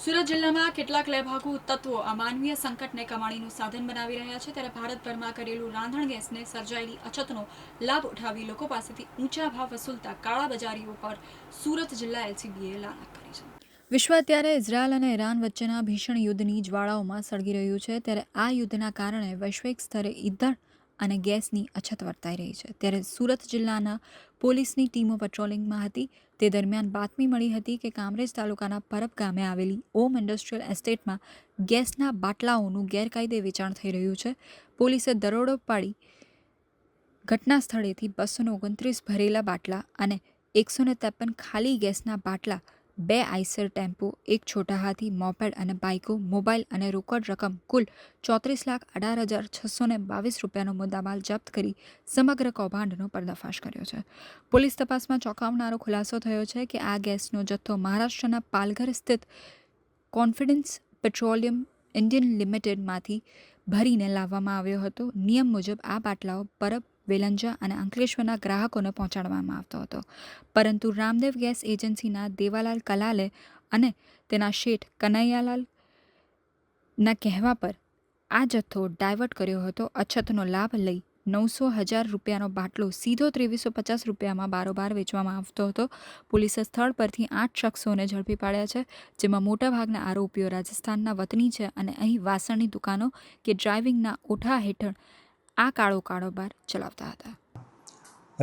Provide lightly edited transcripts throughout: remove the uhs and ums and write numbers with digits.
સુરત જિલ્લામાં કેટલાક લેભાગુ તત્વો આ માનવીય સંકટને કમાણીનું સાધન બનાવી રહ્યા છે, ત્યારે ભારતભરમાં કરેલું રાંધણ ગેસને સર્જાયેલી અછતનો લાભ ઉઠાવી લોકો પાસેથી ઊંચા ભાવ વસૂલતા કાળાબજારીઓ પર સુરત જિલ્લા એલસીબીએ લાનત કરી છે. વિશ્વ અત્યારે ઇઝરાયલ અને ઈરાન વચ્ચેના ભીષણ યુદ્ધની જ્વાળાઓમાં સળગી રહ્યું છે, ત્યારે આ યુદ્ધના કારણે વૈશ્વિક સ્તરે ઈંધણ અને ગેસની અછત વર્તાઈ રહી છે. ત્યારે સુરત જિલ્લાના પોલીસની ટીમો પેટ્રોલિંગમાં હતી તે દરમિયાન બાતમી મળી હતી કે કામરેજ તાલુકાના પરબ ગામે આવેલી ઓમ ઇન્ડસ્ટ્રીયલ એસ્ટેટમાં ગેસના બાટલાઓનું ગેરકાયદે વેચાણ થઈ રહ્યું છે. પોલીસે દરોડો પાડી ઘટના સ્થળેથી 229 ભરેલા બાટલા અને 153 ખાલી ગેસના બાટલા, 2 આઈસર ટેમ્પો, 1 છોટા હાથી, મોપેડ અને બાઇકો, મોબાઈલ અને રોકડ રકમ કુલ 34,18,622 રૂપિયાનો મુદ્દામાલ જપ્ત કરી સમગ્ર કૌભાંડનો પર્દાફાશ કર્યો છે. પોલીસ તપાસમાં ચોંકાવનારો ખુલાસો થયો છે કે આ ગેસનો જથ્થો મહારાષ્ટ્રના પાલઘર સ્થિત કોન્ફિડન્સ પેટ્રોલિયમ ઇન્ડિયન લિમિટેડમાંથી ભરીને લાવવામાં આવ્યો હતો. નિયમ મુજબ આ બાટલાઓ પરબ, વેલંજા અને અંકલેશ્વરના ગ્રાહકોને પહોંચાડવામાં આવતો હતો, પરંતુ રામદેવ ગેસ એજન્સીના દેવાલાલ કલાલે અને તેના શેઠ કનૈયાલાલના કહેવા પર આ જથ્થો ડાયવર્ટ કર્યો હતો. અછતનો લાભ લઈ 900,000 રૂપિયાનો બાટલો સીધો 2350 રૂપિયામાં બારોબાર વેચવામાં આવતો હતો. પોલીસે સ્થળ પરથી 8 શખ્સોને ઝડપી પાડ્યા છે, જેમાં મોટાભાગના આરોપીઓ રાજસ્થાનના વતની છે અને અહીં વાસણની દુકાનો કે ડ્રાઇવિંગના ઓઠા હેઠળ આ કાળો કારોબાર ચલાવતા હતા.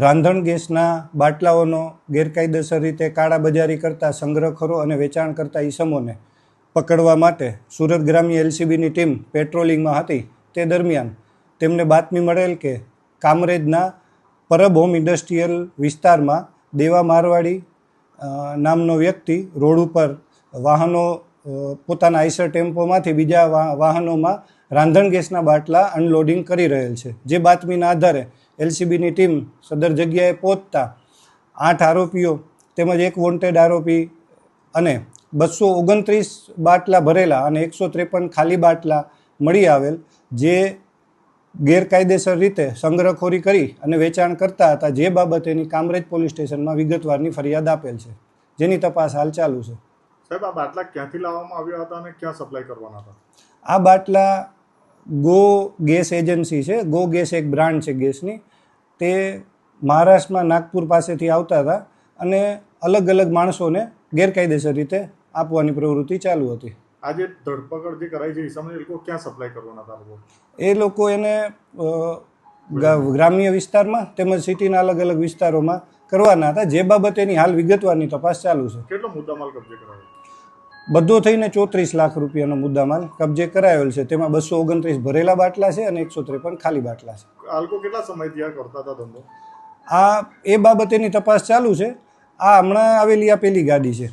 રાંધણ ગેસના બાટલાઓનો ગેરકાયદેસર રીતે કાળાબજારી કરતા સંગ્રહખોરો અને વેચાણ કરતા ઈસમોને પકડવા માટે સુરત ગ્રામ્ય એલસીબીની ટીમ પેટ્રોલિંગમાં હતી. તે દરમિયાન તેમને બાતમી મળેલ કે કામરેજના પરબ હોમ ઇન્ડસ્ટ્રીયલ વિસ્તારમાં દેવા મારવાડી નામનો વ્યક્તિ રોડ ઉપર વાહનો પોતાના આઈસર ટેમ્પોમાંથી બીજા વાહનોમાં રાંધણ ગેસના બાટલા અનલોડિંગ કરી રહેલ છે. જે બાતમીના આધારે એલસીબીની ટીમ સદર જગ્યાએ પહોંચતા 8 આરોપીઓ તેમજ એક વોન્ટેડ આરોપી અને 229 બાટલા ભરેલા અને 153 ખાલી બાટલા મળી આવેલ, જે ગેરકાયદેસર રીતે સંગ્રહખોરી કરી અને વેચાણ કરતા હતા, જે બાબતેની કામરેજ પોલીસ સ્ટેશનમાં વિગતવારની ફરિયાદ આપેલ છે, જેની તપાસ હાલ ચાલુ છે. સાહેબ, આ બાટલા ક્યાંથી લાવવામાં આવ્યા હતા અને ક્યાં સપ્લાય કરવાના હતા? આ બાટલા ગો ગેસ એજન્સી છે, ગો ગેસ એક બ્રાન્ડ છે ગેસની, તે મહારાષ્ટ્રમાં નાગપુર પાસેથી આવતા હતા અને અલગ અલગ માણસોને ગેરકાયદેસર રીતે આપવાની પ્રવૃત્તિ ચાલુ હતી. આજે ધરપકડ જે કરાઈ છે એ લોકો ક્યાં સપ્લાય કરવાના હતા? એ લોકો એને ગ્રામ્ય વિસ્તારમાં તેમજ સિટીના અલગ અલગ વિસ્તારોમાં કરવાના હતા, જે બાબતેની હાલ વિગતવારની તપાસ ચાલુ છે. કેટલો મુદ્દામાલ કબજે કરાયો? બધો થઈને 34 લાખ રૂપિયાનો મુદ્દામાલ કબજે કરાયેલ છે. તેમાં 229 ભરેલા બાટલા છે અને 153 ખાલી બાટલા છે. આ લોકો કેટલા સમયથી આ કરતા હતા ધંધો? એ બાબતેની તપાસ ચાલુ છે. આ હમણાં આવેલી આ પહેલી ગાડી છે.